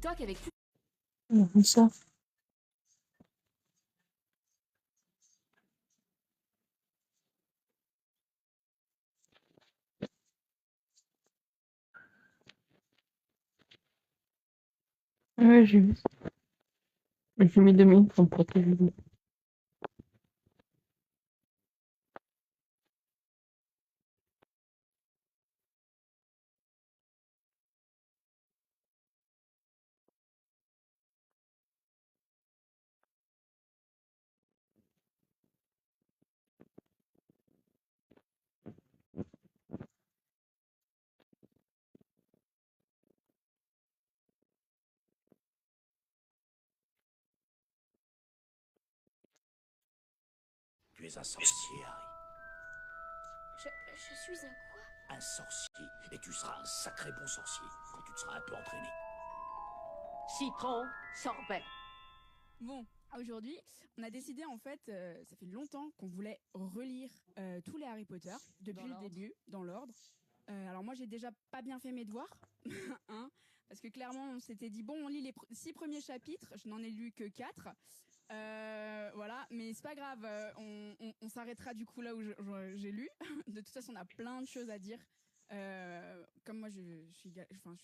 TikTok avec Ça. Ouais, j'ai vu. J'ai mis 2 minutes pour me protéger. Tu es un sorcier, Harry. Je suis un quoi? Un sorcier. Et tu seras un sacré bon sorcier quand tu te seras un peu entraîné. Citron, sorbet. Bon, aujourd'hui, on a décidé en fait, ça fait longtemps qu'on voulait relire tous les Harry Potter depuis le début, dans l'ordre. Alors moi, j'ai déjà pas bien fait mes devoirs, hein, parce que clairement, on s'était dit bon, on lit les 6 premiers chapitres. Je n'en ai lu que 4. Voilà, mais c'est pas grave, on s'arrêtera du coup là où j'ai lu. De toute façon, on a plein de choses à dire. Comme moi, je suis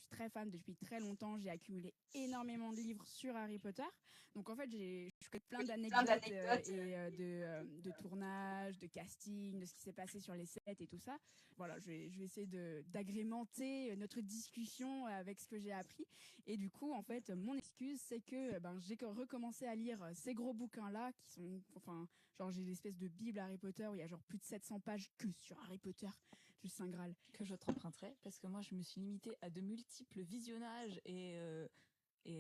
très fan depuis très longtemps. J'ai accumulé énormément de livres sur Harry Potter. Donc en fait, je connais plein d'anecdotes de tournage, de casting, de ce qui s'est passé sur les sets et tout ça. Voilà, je vais essayer d'agrémenter notre discussion avec ce que j'ai appris. Et du coup, en fait, mon excuse, c'est que j'ai recommencé à lire ces gros bouquins-là qui sont, enfin, genre j'ai l'espèce de Bible Harry Potter où il y a genre plus de 700 pages que sur Harry Potter. Juste Saint Graal. Que je t'emprunterai, parce que moi, je me suis limitée à de multiples visionnages et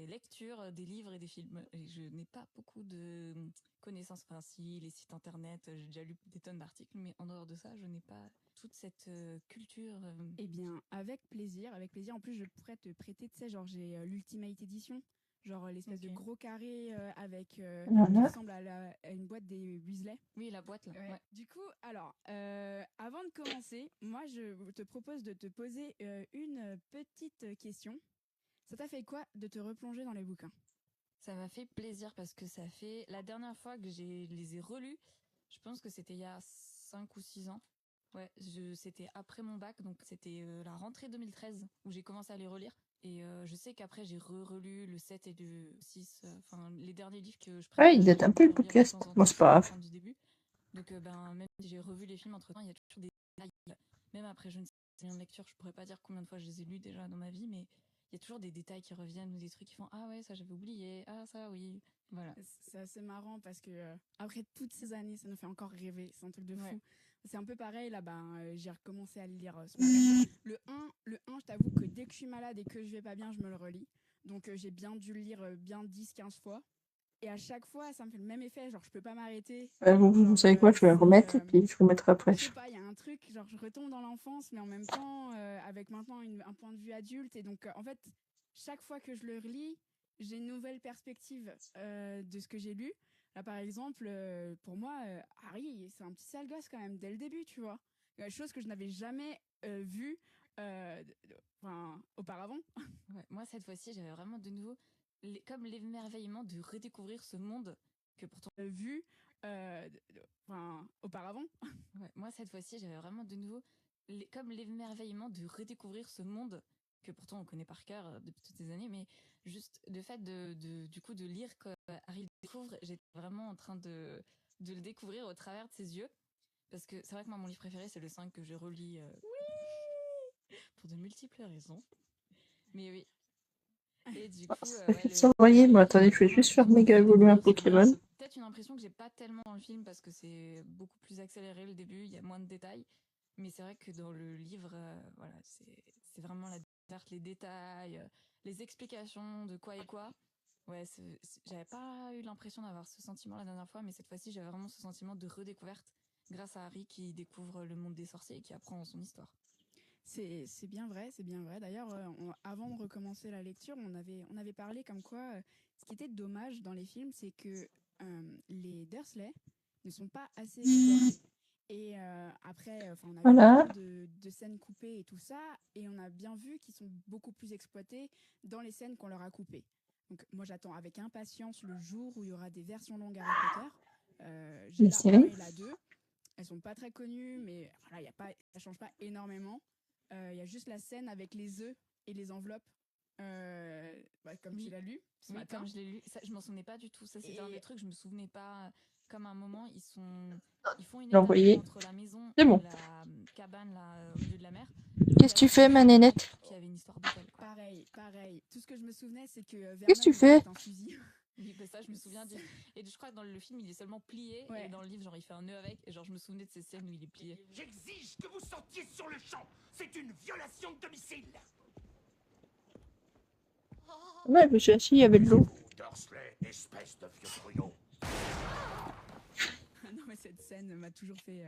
lecture des livres et des films. Et je n'ai pas beaucoup de connaissances. Enfin, si, les sites internet, j'ai déjà lu des tonnes d'articles, mais en dehors de ça, je n'ai pas toute cette culture. Eh bien, avec plaisir, avec plaisir. En plus, je pourrais te prêter, tu sais, genre j'ai l'Ultimate Edition, genre l'espèce de gros carré avec qui ressemble à une boîte des Weasley. Oui, la boîte là. Ouais. Du coup, alors, avant de commencer, moi, je te propose de te poser une petite question. Ça t'a fait quoi de te replonger dans les bouquins? Ça m'a fait plaisir parce que ça fait la dernière fois que les ai relus, je pense que c'était il y a 5 ou 6 ans. Ouais, c'était après mon bac, donc c'était la rentrée 2013 où j'ai commencé à les relire. Et je sais qu'après j'ai relu le 7 et le 6, enfin les derniers livres que je préfère. Ouais, il date un peu le podcast. Bon, c'est pas grave. Du début. Donc même si j'ai revu les films entre-temps, il y a toujours des détails. Même après je ne sais rien de lecture, je pourrais pas dire combien de fois je les ai lus déjà dans ma vie, mais il y a toujours des détails qui reviennent ou des trucs qui font ah ouais, ça j'avais oublié, ah ça oui. Voilà. C'est assez marrant parce que après toutes ces années, ça nous fait encore rêver. C'est un truc de fou. Ouais. C'est un peu pareil là, j'ai recommencé à le lire ce matin. Le 1, je t'avoue que dès que je suis malade et que je vais pas bien, je me le relis. Donc j'ai bien dû le lire bien 10-15 fois. Et à chaque fois, ça me fait le même effet. Genre, je peux pas m'arrêter. Vous savez quoi, je vais remettre et puis je remettrai après. Je sais pas, il y a un truc, genre, je retombe dans l'enfance, mais en même temps, avec maintenant un point de vue adulte. Et donc, en fait, chaque fois que je le relis, j'ai une nouvelle perspective de ce que j'ai lu. Là, par exemple, pour moi, Harry, c'est un petit sale gosse quand même, dès le début, tu vois. Chose que je n'avais jamais vue auparavant. Ouais, moi, cette fois-ci, j'avais vraiment de nouveau comme l'émerveillement de redécouvrir ce monde que pourtant vu auparavant. Ouais, moi, cette fois-ci, j'avais vraiment de nouveau comme l'émerveillement de redécouvrir ce monde que pourtant on connaît par cœur depuis toutes ces années, mais juste le fait du coup de lire que Harry le découvre, j'étais vraiment en train de le découvrir au travers de ses yeux, parce que c'est vrai que moi, mon livre préféré, c'est le 5 que je relis pour de multiples raisons. Mais oui. Et du coup, Sans voyez, moi, attendez, je vais juste faire méga évoluer un Pokémon. Peut-être une impression que j'ai pas tellement dans le film parce que c'est beaucoup plus accéléré le début, il y a moins de détails. Mais c'est vrai que dans le livre, voilà, c'est vraiment la découverte, les détails, les explications de quoi et quoi. Ouais, j'avais pas eu l'impression d'avoir ce sentiment la dernière fois, mais cette fois-ci, j'avais vraiment ce sentiment de redécouverte grâce à Harry qui découvre le monde des sorciers et qui apprend son histoire. C'est bien vrai, c'est bien vrai. D'ailleurs, avant de recommencer la lecture, on avait parlé comme quoi ce qui était dommage dans les films, c'est que les Dursley ne sont pas assez forts. Et après, on a vu Voilà. plein de scènes coupées et tout ça, et on a bien vu qu'ils sont beaucoup plus exploités dans les scènes qu'on leur a coupées. Donc moi j'attends avec impatience le jour où il y aura des versions longues Harry Potter. J'ai Les la 1 séries. et la 2. Elles sont pas très connues, mais voilà, ça change pas énormément. Il y a juste la scène avec les œufs et les enveloppes. Comme tu Oui. l'as lu ce Oui, matin. comme je l'ai lu, ça, je m'en souvenais pas du tout. Ça, c'était un des trucs, je me souvenais pas. Comme à un moment, ils font une J'ai envoyé. étape entre la maison C'est et bon. la cabane là, au milieu de la mer. Qu'est-ce que tu fais, ma nénette? Puis il y avait une histoire d'hôtel, quoi. Pareil. Tout ce que je me souvenais, c'est que Vernon Qu'est-ce que tu il fais? porte un fusil. Oui, bah ça, je me souviens. Et je crois que dans le film, il est seulement plié. Ouais. Et dans le livre, genre, il fait un nœud avec. Et genre, je me souvenais de ces scènes où il est plié. J'exige que vous sortiez sur le champ. C'est une violation de domicile. Ouais, je me suis assis, il y avait de l'eau. Dursley, espèce de vieux truand. Non, mais cette scène m'a toujours fait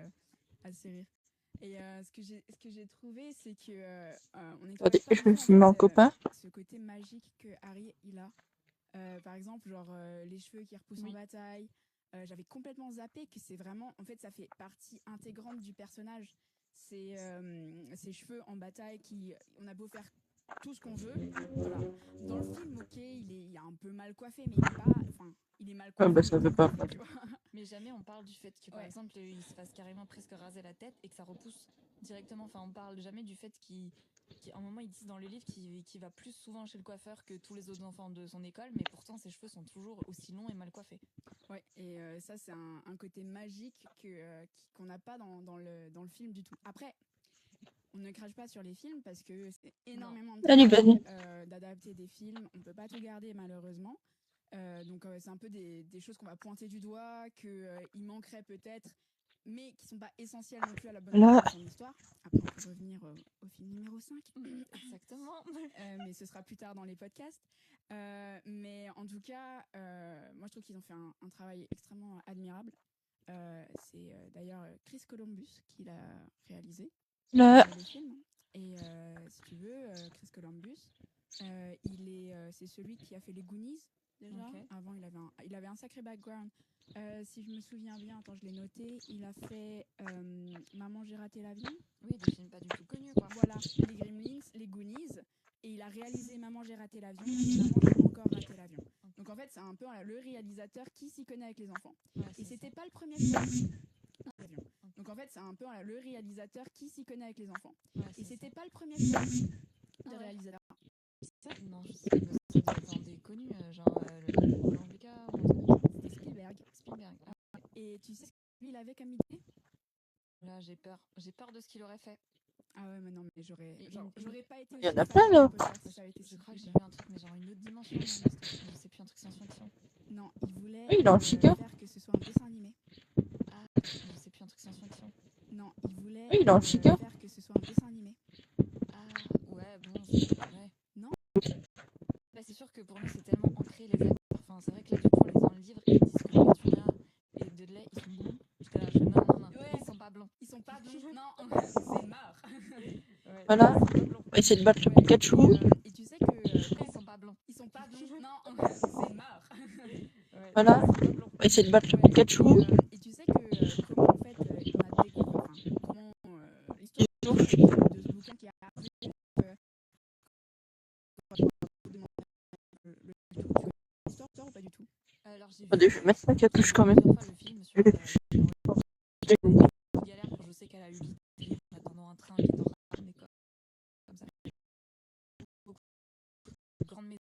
assez rire. Et ce que j'ai trouvé, c'est que on Attendez, n'exploite je pas me du tout, filme en fait, copain. ce côté magique que Harry il a. Par exemple, genre les cheveux qui repoussent en bataille. J'avais complètement zappé que c'est vraiment, en fait, ça fait partie intégrante du personnage. C'est ces cheveux en bataille on a beau faire tout ce qu'on veut. Voilà. Dans le film, ok, il est un peu mal coiffé, mais il est pas, il est mal coiffé. bah, ça veut pas. Tu vois. Mais jamais on parle du fait que, par exemple, il se fasse carrément presque raser la tête et que ça repousse directement. Enfin, on parle jamais du fait qu'à un moment, ils disent dans le livre qu'il va plus souvent chez le coiffeur que tous les autres enfants de son école, mais pourtant, ses cheveux sont toujours aussi longs et mal coiffés. Ouais, et ça, c'est un côté magique qu'on n'a pas dans le film du tout. Après, on ne crache pas sur les films parce que c'est énormément de Allez, travail vas-y. d'adapter des films. On ne peut pas tout garder, malheureusement. Donc, c'est un peu des choses qu'on va pointer du doigt, qu'il manquerait peut-être, mais qui ne sont pas essentielles non plus à la bonne compréhension de l'histoire. Après, on peut revenir au film numéro 5. Exactement. Mais ce sera plus tard dans les podcasts. Mais en tout cas, moi, je trouve qu'ils ont fait un travail extrêmement admirable. C'est d'ailleurs Chris Columbus qui l'a réalisé, le film. Et si tu veux, Chris Columbus, c'est celui qui a fait les Goonies déjà. Okay. Avant, il avait un sacré background. Si je me souviens bien, attends, je l'ai noté. Il a fait Maman, j'ai raté l'avion. Oui, des films pas du tout connus, quoi. Voilà, les Gremlins, les Goonies. Et il a réalisé Maman, j'ai raté l'avion et Maman, j'ai encore raté l'avion. Donc en fait, c'est un peu le réalisateur qui s'y connaît avec les enfants. Ouais, et c'était pas le premier film. Donc en fait, c'est un peu le réalisateur qui s'y connaît avec les enfants. Ouais, et c'était pas le premier film de réalisateur. Non, je sais pas, ça doit être un des connus, genre l'Américain ou Spielberg. Et tu sais ce qu'il avait comme idée? Là, j'ai peur de ce qu'il aurait fait. Ah ouais, mais non, mais j'aurais pas été. Il y en a plein là. Je crois que j'ai vu un truc, mais genre une autre dimension. Je sais plus, un truc science-fiction. Non, il voulait faire que ce soit un dessin animé. Ah, je sais plus, un truc science-fiction. Non, il voulait faire que ce soit un dessin animé. Ah, ouais, bon, ouais. Non. Bah, c'est sûr que pour nous, c'est tellement ancré les acteurs. Enfin, c'est vrai que là, du coup, on les dans le livre et ils disent que Petunia et Dudley, ils sont blonds. J'étais là, non, ouais. Ils sont pas blancs. Ils sont pas blonds. Non, c'est mort. Ouais, voilà. On va essayer de battre le Pikachu. Et tu sais que ils sont pas blancs. Ils sont pas blonds. Non, c'est mort. Voilà. On va essayer de battre le Pikachu. Et tu sais que comment en fait on a découvert, comment l'histoire de ce bouquin qui a arrivé l'histoire ou pas du tout? Alors j'ai vu. Je vais mettre ma capuche quand même. Le film sur galère, je sais qu'elle a eu l'idée en attendant un train qui est en retard d'école. Comme ça. Beaucoup de grandes maisons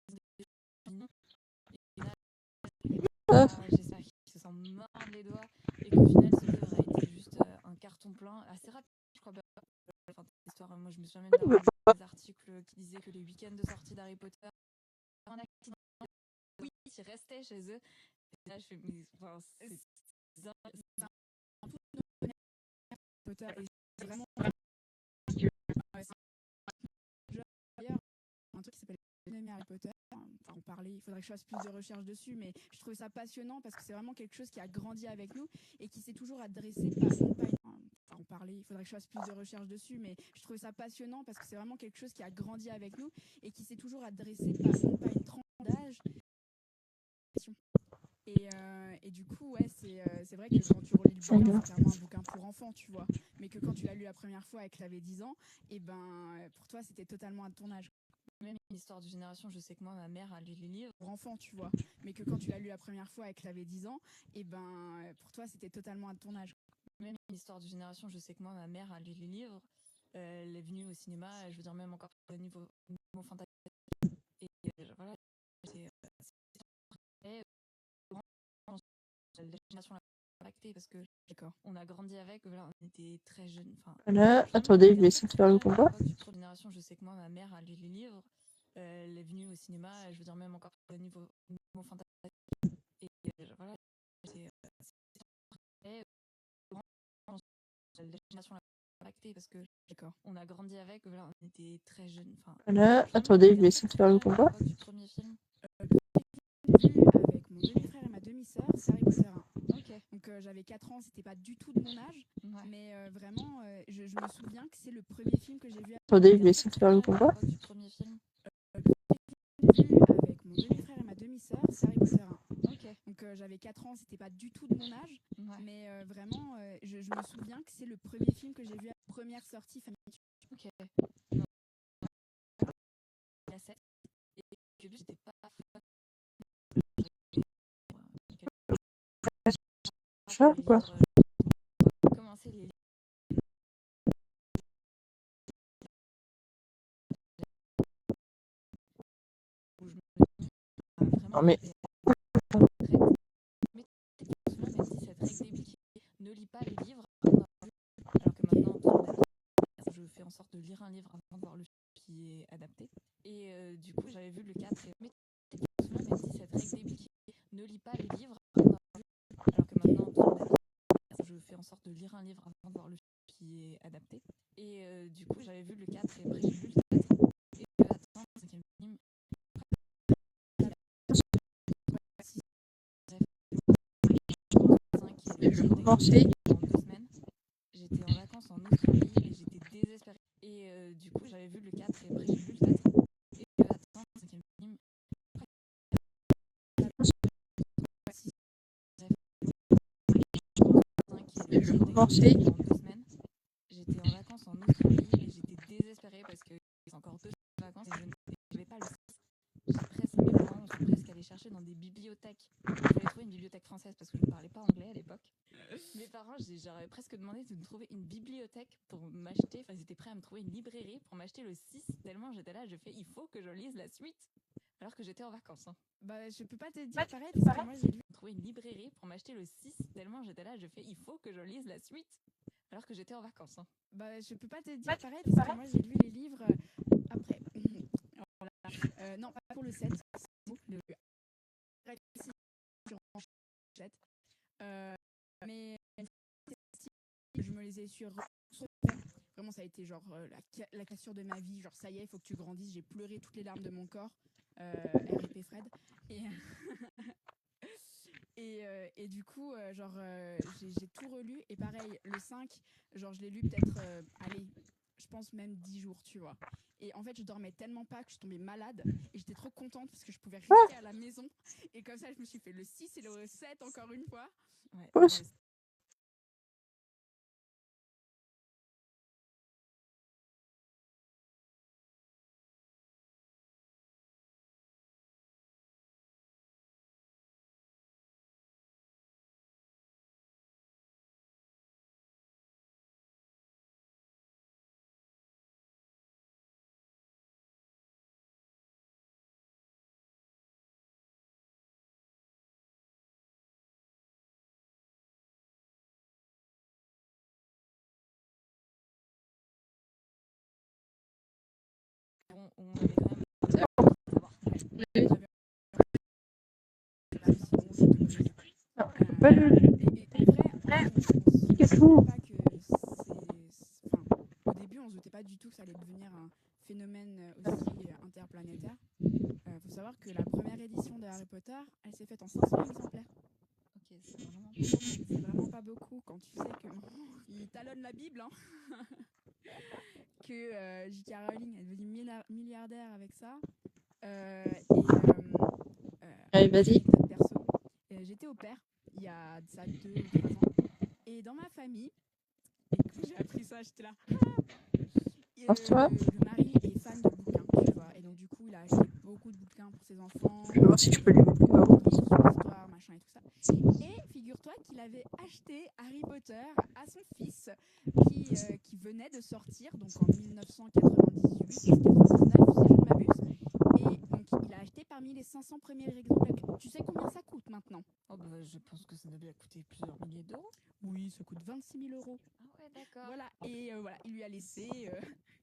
j'espère qu'ils se sont mordre les doigts et qu'au final ce livre a été juste un carton plein assez rapide, je crois. Enfin, l'histoire, moi je me souviens même d'avoir lu des articles qui disaient que les week-ends de sortie d'Harry Potter, un accident, oui, ils restaient chez eux. Et là je fais, enfin, c'est Potter est vraiment un truc qui s'appelle Harry Potter. En parler, il faudrait que je fasse plus de recherches dessus, mais je trouve ça passionnant parce que c'est vraiment quelque chose qui a grandi avec nous et qui s'est toujours adressé en parler, il faudrait que je fasse plus de recherches dessus, mais je trouve ça passionnant parce que c'est vraiment quelque chose qui a grandi avec nous et qui s'est toujours adressé pas une tranche d'âge. Et du coup, ouais, c'est vrai que quand tu relis le bouquin, c'est clairement un bouquin pour enfants. enfant, tu vois, mais que quand tu l'as lu la première fois et que tu avais 10 ans, et pour toi, c'était totalement à ton âge. Même une histoire de génération, je sais que moi, ma mère a lu les livres. Pour enfant, tu vois, mais que quand tu l'as lu la première fois et que tu avais 10 ans, et pour toi, c'était totalement à ton âge. Même une histoire de génération, je sais que moi, ma mère a lu les livres. Elle est venue au cinéma, je veux dire, même encore au niveau fantastique. Et voilà, c'est très la génération l'a impacté parce que on a grandi avec, voilà, on était très jeunes. Là, attendez, je vais essayer de faire le combat. Génération, je sais que moi, ma mère a lu les livres. Elle est venue au cinéma, je veux dire, même encore au niveau fantastique. Et voilà, c'est très la génération l'a impacté parce que on a grandi avec, voilà, on était très jeunes. Là, attendez, je vais essayer de faire le combat. Du premier film. Vu avec mon demi-frère et ma demi-sœur, c'est Harry Potter 1. Ok. Donc j'avais 4 ans, c'était pas du tout de mon âge, Ouais. mais vraiment, je me souviens que c'est le premier film que j'ai vu. Attendez, je vais essayer de faire le combat. Du premier film. Vu avec mon demi-frère et ma demi-sœur, c'est Harry Potter 1. Ok. Donc j'avais 4 ans, c'était pas du tout de mon âge, Ouais. mais vraiment, je me souviens que c'est le premier film que j'ai vu à la première sortie famille. Ok. Non. La 7. Et au début, j'étais pas Ça, quoi. Commencer les Non, mais même si cette règle début qui ne lis pas les livres, alors que maintenant je fais en sorte de lire un livre avant de voir le film qui est adapté. Et du coup, j'avais vu le 4 et même si cette règle début qui ne lit pas les livres, alors que maintenant je fais en sorte de lire un livre avant de voir le film qui est adapté. Et du coup, j'avais vu le 4 et après j'ai lu le 4 et attends, le 5e film. je vais commencer. Pendant 2 semaines. J'étais en vacances en Australie et j'étais désespérée. Et du coup, j'avais vu le 4 et après j'ai lu le 4. Et attends, le 5e film. Je vais commencer. Pendant 2 semaines. J'étais en vacances en Australie et j'étais désespérée parce que c'est encore 2 semaines de vacances et je n'avais pas le 6. Mes parents sont presque allés chercher dans des bibliothèques. J'avais trouvé une bibliothèque française parce que je ne parlais pas anglais à l'époque. Mes parents, j'aurais presque demandé de me trouver une bibliothèque pour m'acheter. Enfin, ils étaient prêts à me trouver une librairie pour m'acheter le 6. Tellement j'étais là, il faut que je lise la suite. Alors que j'étais en vacances. Hein. Je peux pas te dire pareil parce que moi j'ai lu. Trouver une librairie pour m'acheter le 6. Tellement j'étais là, il faut que je lise la suite. Alors que j'étais en vacances. Hein. Je peux pas te dire pareil parce que moi j'ai lu les livres après. Non, pas pour le 7. Le... mais je me les ai sur vraiment ça a été genre la cassure de ma vie, genre ça y est, il faut que tu grandisses, j'ai pleuré toutes les larmes de mon corps. RIP Fred et du coup j'ai tout relu et pareil le 5 genre je l'ai lu peut-être allez je pense même 10 jours tu vois et en fait je dormais tellement pas que je suis tombée malade et j'étais trop contente parce que je pouvais rester à la maison et comme ça je me suis fait le 6 et le 7 encore une fois. Ouais. On avait quand même... Au début, on se doutait pas du tout que ça allait devenir un phénomène aussi interplanétaire. Faut savoir que la première édition de Harry Potter, elle s'est faite en 500 exemplaires. Ok, c'est vraiment pas beaucoup quand tu sais qu'il talonne la Bible, hein. Que J.K. Rowling est devenue milliardaire avec ça. Allez, vas-y. J'étais au père il y a ça 2 ou 3 ans. Et dans ma famille, Et quand j'ai appris ça, j'étais là. Et, Pense-toi. le mari est fan de bouquins, tu vois. Et donc, du coup, il a acheté beaucoup de bouquins pour ses enfants. Je vais voir si je peux lui mettre Beaucoup de livres sur l'histoire, machin et tout ça. Et figure-toi qu'il avait acheté Harry Potter à son fils qui venait de sortir, donc en 1998, 99, si je ne m'abuse. Et donc, il a acheté parmi les 500 premiers exemplaires. Tu sais combien ça coûte maintenant? Oh bah, je pense que ça devait coûter plusieurs milliers d'euros. Oui, ça coûte 26 000 euros. Ah ouais, d'accord. Voilà, et voilà, il lui a laissé.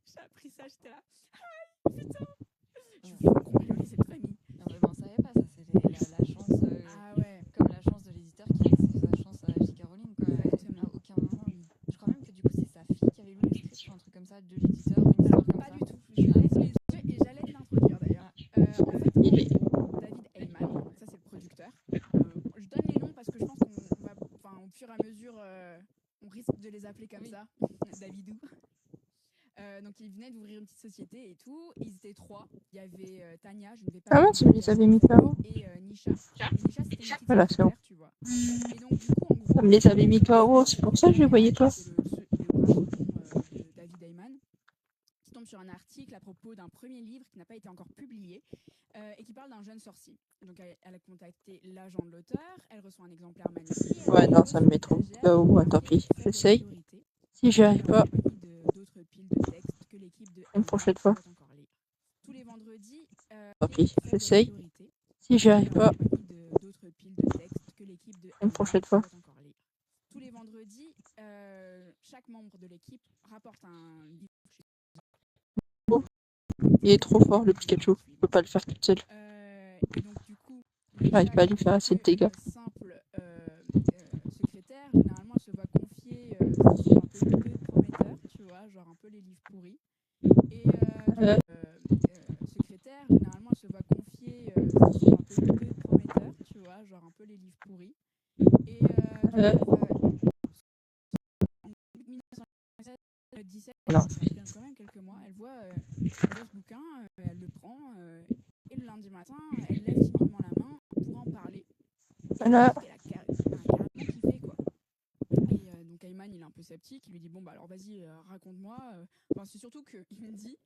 J'ai appris ça, j'étais là. Putain, je veux cambrioler cette famille. Non, mais bon, on savait pas, ça c'est la chance, Ah ouais, comme la chance de l'éditeur qui a laissé sa chance à J.K. Rowling, quoi. exactement. À aucun moment, je crois même que du coup c'est sa fille qui avait lu le script ou un truc comme ça de l'éditeur, ou une histoire comme Pas ça. du tout. Je l'ai sous les yeux et j'allais te l'introduire d'ailleurs. En fait, David Heyman, ça c'est le producteur. Je donne les noms parce que je pense qu'on va, enfin, au fur et à mesure, on risque de les appeler comme Oui. ça, Davidou. Donc ils venaient d'ouvrir une petite société et tout. Ils étaient 3. Il y avait Tania, je ne vais pas. Ah ouais, tu me les avais mis KO. Et Nisha. Et Nisha, c'était une petite Voilà, c'est bon. secrétaire, tu vois. Et donc du coup, en gros, Ça me les avait mis KO, c'est pour ça que je les voyais pas. c'est le bras de David Heyman, qui tombe sur un article à propos d'un premier livre qui n'a pas été encore publié et qui parle d'un jeune sorcier. Donc elle a contacté l'agent de l'auteur, elle reçoit un exemplaire magnifique. Ouais, non, ça me met trop KO, ouais, tant pis, j'essaye. Si j'y arrive pas, D'autres piles de textes que l'équipe de une prochaine fois. encore lire. Tous les vendredis, Tant pis, j'essaye. Si j'y arrive pas, d'autres piles de textes que l'équipe de une prochaine fois. encore lire. Tous les vendredis, chaque membre de l'équipe rapporte un livre. Il est trop fort, le Pikachu. Je peux pas le faire toute seule. Et donc du coup, J'arrive pas à lui faire assez de dégâts. simple secrétaire, généralement, elle se voit confier des livres un peu peu prometteurs, tu vois, genre un peu les livres pourris. Et secrétaire, généralement, elle se voit confier des livres un peu peu prometteurs, tu vois, genre un peu les livres pourris. Et en 1917, Non. ça fait quand même quelques mois, elle voit ce bouquin, elle le prend, et le lundi matin, elle lève timidement la main pour en parler. Voilà. Elle a carrément kiffé, quoi. Et donc Heyman, il est un peu sceptique, il lui dit bon bah alors vas-y, raconte-moi. Enfin, c'est surtout qu'il me dit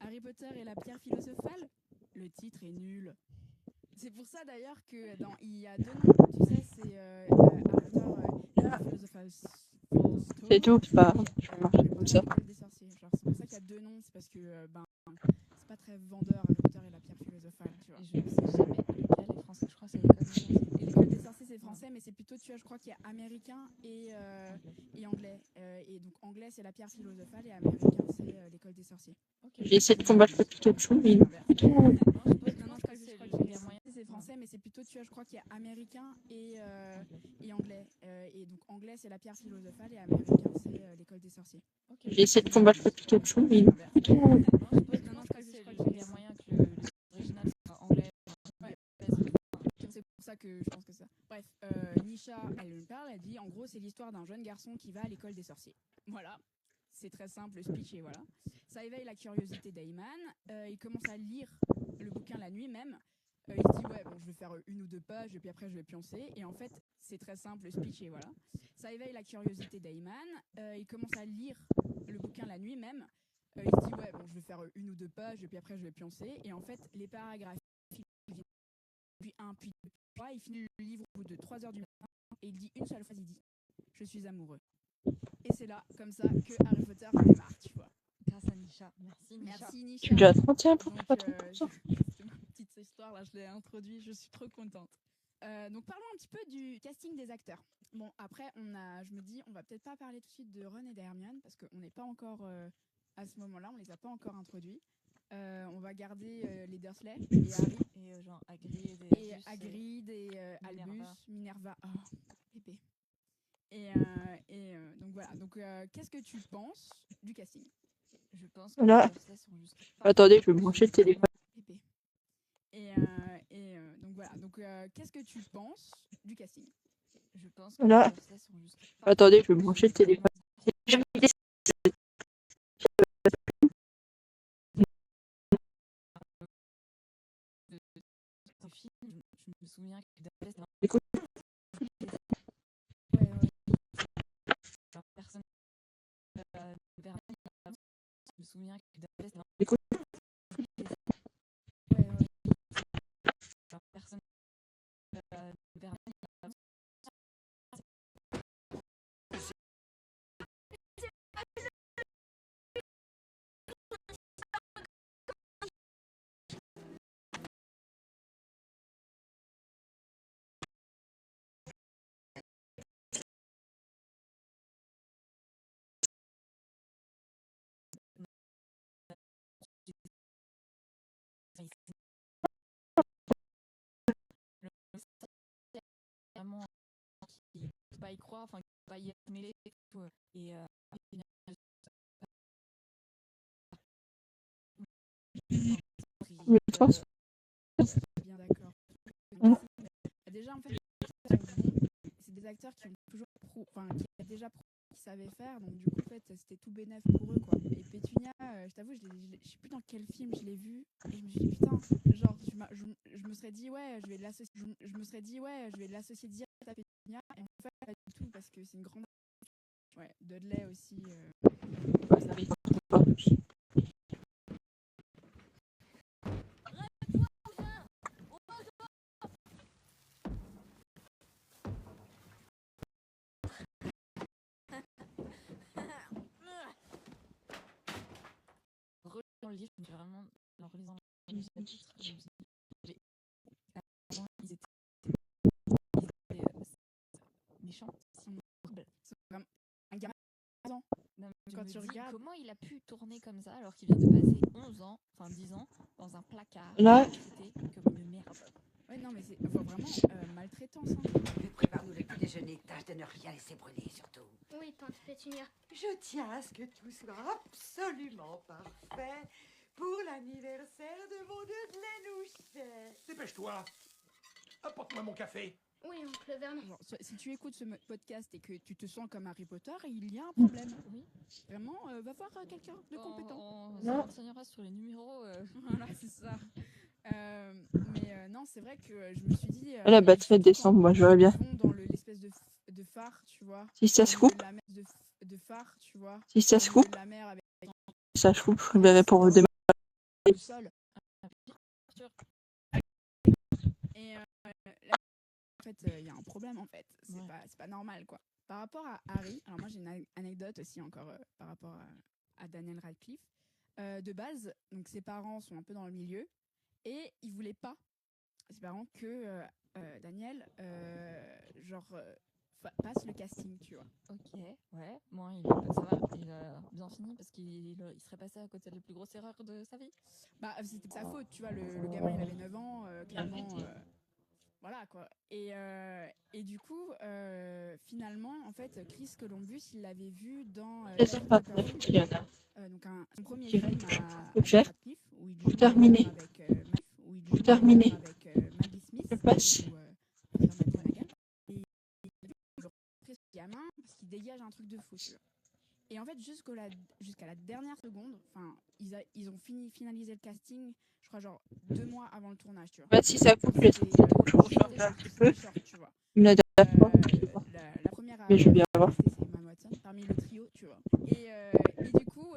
Harry Potter et la pierre philosophale, le titre est nul. C'est pour ça d'ailleurs que il y a 2 noms, tu sais, c'est Harry Potter et la Philosopher's Stone. C'est tout, c'est pas comme ça. L'école des sorciers. Genre, c'est pour ça qu'il y a 2 noms, c'est parce que c'est pas très vendeur Harry Potter et la pierre philosophale, tu vois. Et je ne sais jamais lequel est français, je crois que c'est l'école des sorciers. Et l'école des sorciers c'est français, mais c'est plutôt, tu vois, je crois qu'il y a américain et anglais. Et donc anglais c'est la pierre philosophale et américain c'est l'école des sorciers. Okay. J'ai essayé de combattre le Pikachu, mais il est plutôt... Non, je crois que c'est français, mais c'est plutôt, tu vois, je crois qu'il y a américain et anglais. Et donc anglais c'est la pierre philosophale et américain c'est l'école des sorciers. Okay. J'ai essayé de combattre le Pikachu, mais il est plutôt... Non, je pense que il y a moyen que l'original soit anglais. Ouais. C'est pour ça que je pense que ça. Bref, Nisha, elle me parle, elle dit en gros c'est l'histoire d'un jeune garçon qui va à l'école des sorciers. Voilà, c'est très simple, le speech et voilà. Ça éveille la curiosité d'Heyman, il commence à lire le bouquin la nuit même. Il se dit ouais bon je vais faire 1 ou 2 pages et puis après je vais pioncer. Et en fait c'est très simple, le speech et voilà. Ça éveille la curiosité d'Heyman, il commence à lire le bouquin la nuit même. Il se dit ouais bon je vais faire 1 ou 2 pages et puis après je vais pioncer. Et en fait les paragraphes puis 1, puis 2, puis 3, il finit le livre au bout de 3 heures du matin et il dit une seule phrase, il dit « Je suis amoureux ». Et c'est là, comme ça, que Harry Potter démarre, tu vois. Grâce à Nisha. Merci Nisha. Merci Nisha. Je suis déjà à 31, Donc, pas 30%. c'est ma petite histoire, là, je l'ai introduit, je suis trop contente. Donc parlons un petit peu du casting des acteurs. Bon, après, je me dis, on va peut-être pas parler tout de suite de Ron et d'Hermione, parce qu'on n'est pas encore, à ce moment-là, on les a pas encore introduits. On va garder les Dursley et Harry. Et genre Hagrid Et Albus, Minerva. Oh, bébé. Et donc voilà. Donc qu'est-ce que tu penses du casting? Je pense que Voilà. les Dursley sont juste... Attendez, je vais brancher le téléphone. Bébé. Et donc voilà. Donc qu'est-ce que tu penses du casting? Je pense que Voilà. les Dursley sont juste... Attendez, je vais brancher le téléphone. Je me souviens que Dursley, Écoute. personne souviens que Dallas, c'était Écoute. alors, personne vers vraiment qui ne peut pas y croire, enfin qui ne peut pas y être mêlé et tout. Et Je pense. Bien d'accord. Mm. Déjà, en fait, c'est des acteurs qui ont toujours qui ont déjà prouvé qu'ils savaient faire, donc du coup, en fait, c'était tout bénef pour eux, quoi. Et Pétunia, je t'avoue, je sais plus dans quel film je l'ai vu, et je me suis dit, putain, genre, je me serais dit, ouais, je vais l'associer direct à Pétunia, et en fait, pas du tout, parce que c'est une grande. Ouais, Dudley aussi. relisant le livre, j'ai vraiment, en relisant le chapitre, ils étaient méchants, horribles. C'est vraiment un gamin. Non, mais Quand je tu me dis, regardes- comment il a pu tourner comme ça alors qu'il vient de passer 11 ans, enfin 10 ans, dans un placard, Là- traité comme une merde. Ouais, non, mais c'est vraiment maltraitance. Hein. Prépare-nous le petit déjeuner, tâche de ne rien laisser brûler, surtout. Oui, tante Pétunia. Je tiens à ce que tout soit absolument parfait pour l'anniversaire de mon Dudley. Dépêche-toi. Apporte-moi mon café. Oui, oncle Vernon. Genre, si tu écoutes ce podcast et que tu te sens comme Harry Potter, il y a un problème. Oui. Vraiment, va voir quelqu'un de compétent. On se renseignera sur les numéros. Voilà, c'est ça. Mais non, c'est vrai que je me suis dit. La batterie de décembre, moi, je verrais bien. Ils vont dans l'espèce de phare, tu vois. Si ça se coupe, De phare, tu vois. si ça se coupe, La mer avec ça se coupe, je verrai pour démarrer. le sol. Et là, en fait, il y a un problème, en fait. C'est pas normal, quoi. Par rapport à Harry, alors moi j'ai une anecdote aussi encore par rapport à Daniel Radcliffe. De base, donc ses parents sont un peu dans le milieu et ils voulaient pas, ses parents, que Daniel passe le casting, tu vois. Ok, ouais. Moi, ça va, il a bien fini parce qu'il serait passé à côté de la plus grosse erreur de sa vie. Bah, c'était sa faute, tu vois. Le gamin, il avait 9 ans, clairement. Voilà, quoi. Et du coup, finalement, en fait, Chris Columbus, il l'avait vu dans donc son premier film à Radcliffe, où il joue Terminé. avec Terminé. Maggie Smith. Je passe. Et il a pris ce gamin parce qu'il dégage un truc de fou, tu vois. Et en fait, jusqu'à la dernière seconde, enfin, ils ont finalisé le casting, je crois, genre 2 mois avant le tournage, tu vois. Bah, si ça coupe, je change un petit peu. Tu vois. Une dernière fois. La première Mais je veux bien voir. c'est Emma Watson parmi le trio, tu vois. Et du coup,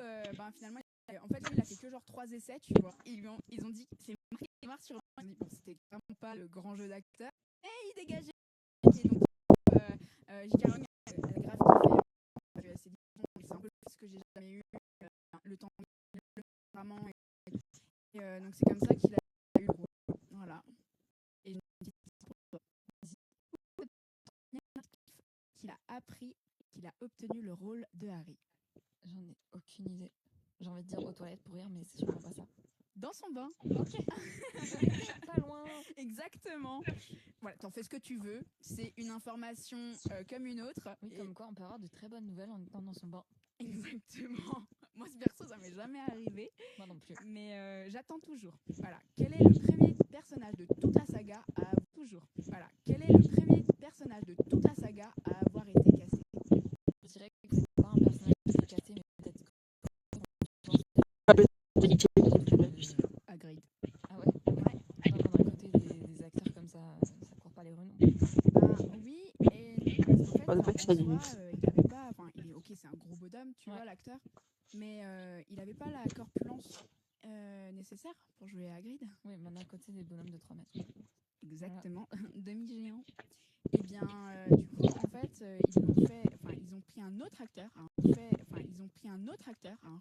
finalement, en fait, lui, il a fait que genre 3 essais, tu vois. Ils ont dit, c'est marqué sur. Ils ont dit, bon, c'était vraiment pas le grand jeu d'acteur. Et il dégageait. Et donc, J.K. Rowling, elle a grave kiffé. C'est un peu ce que j'ai jamais eu. Le temps, vraiment. Et donc, c'est comme ça qu'il a eu le rôle. Voilà. Et qu'il a appris, qu'il a obtenu le rôle de Harry. J'en ai aucune idée. J'ai envie de dire aux toilettes pour rire, mais c'est sûrement pas ça. Dans son bain. Ok. Pas loin. Exactement. Voilà, t'en fais ce que tu veux. C'est une information comme une autre. Oui, comme quoi on peut avoir de très bonnes nouvelles en étant dans son bain. Exactement. Moi, perso, ça m'est jamais arrivé. Moi non plus. Mais j'attends toujours. Voilà. Quel est le premier personnage de toute la saga à avoir... Toujours. Voilà. Quel est le premier personnage de toute la saga à avoir été cassé? Je dirais que c'est pas un personnage qui est cassé, mais peut-être Agreed. Ah ouais? Ouais. D'un côté, des acteurs comme ça court pas les rues non. Bah oui et non, parce qu'en fait, Pas de en que ça soi, limite. il avait pas... Enfin, ok, c'est un gros bonhomme, tu tu Ouais. vois, l'acteur. Mais il avait pas la corpulence nécessaire pour jouer Hagrid. Oui, mais d'un côté des bonhommes de 3 mètres. Exactement, demi-géant. Et bien, du coup,